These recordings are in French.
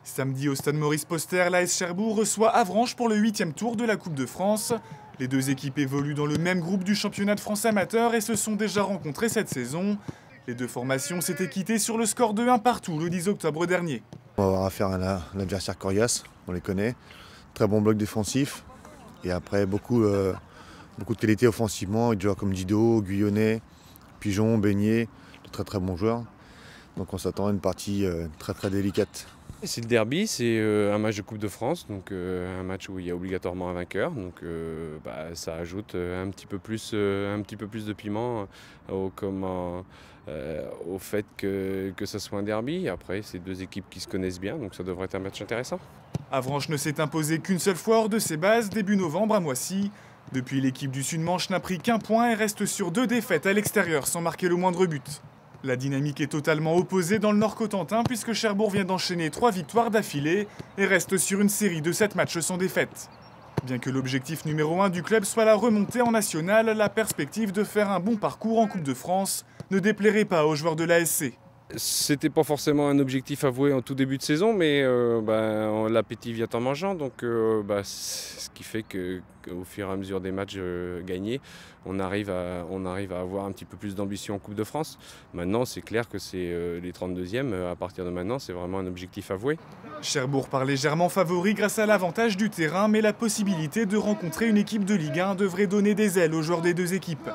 Samedi au stade Maurice Poster, l'AS Cherbourg reçoit Avranches pour le 8e tour de la Coupe de France. Les deux équipes évoluent dans le même groupe du championnat de France amateur et se sont déjà rencontrées cette saison. Les deux formations s'étaient quittées sur le score de 1 partout le 10 octobre dernier. On va avoir affaire à un adversaire coriace, on les connaît. Très bon bloc défensif et après beaucoup de qualité offensivement, avec des joueurs comme Dido, Guyonnet, Pigeon, Beignet, de très bons joueurs. Donc on s'attend à une partie très délicate. C'est le derby, c'est un match de Coupe de France, donc un match où il y a obligatoirement un vainqueur. Donc ça ajoute un petit peu plus de piment au fait que ce soit un derby. Après, c'est deux équipes qui se connaissent bien, donc ça devrait être un match intéressant. Avranches ne s'est imposé qu'une seule fois hors de ses bases, début novembre à Moissy. Depuis, l'équipe du Sud-Manche n'a pris qu'un point et reste sur 2 défaites à l'extérieur sans marquer le moindre but. La dynamique est totalement opposée dans le Nord-Cotentin puisque Cherbourg vient d'enchaîner 3 victoires d'affilée et reste sur une série de 7 matchs sans défaite. Bien que l'objectif numéro 1 du club soit la remontée en nationale, la perspective de faire un bon parcours en Coupe de France ne déplairait pas aux joueurs de l'ASC. C'était pas forcément un objectif avoué en tout début de saison, mais l'appétit vient en mangeant, donc ce qui fait qu'au fur et à mesure des matchs gagnés, on arrive à avoir un petit peu plus d'ambition en Coupe de France. Maintenant, c'est clair que c'est les 32e, à partir de maintenant, c'est vraiment un objectif avoué. Cherbourg part légèrement favori grâce à l'avantage du terrain, mais la possibilité de rencontrer une équipe de Ligue 1 devrait donner des ailes aux joueurs des deux équipes.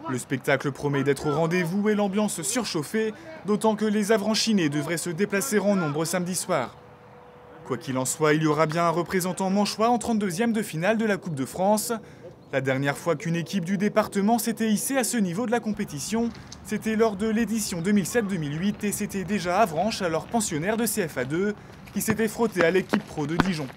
Le spectacle promet d'être au rendez-vous et l'ambiance surchauffée, d'autant que les Avranchinais devraient se déplacer en nombre samedi soir. Quoi qu'il en soit, il y aura bien un représentant manchois en 32e de finale de la Coupe de France. La dernière fois qu'une équipe du département s'était hissée à ce niveau de la compétition, c'était lors de l'édition 2007-2008 et c'était déjà Avranches, alors pensionnaire de CFA2, qui s'était frotté à l'équipe pro de Dijon.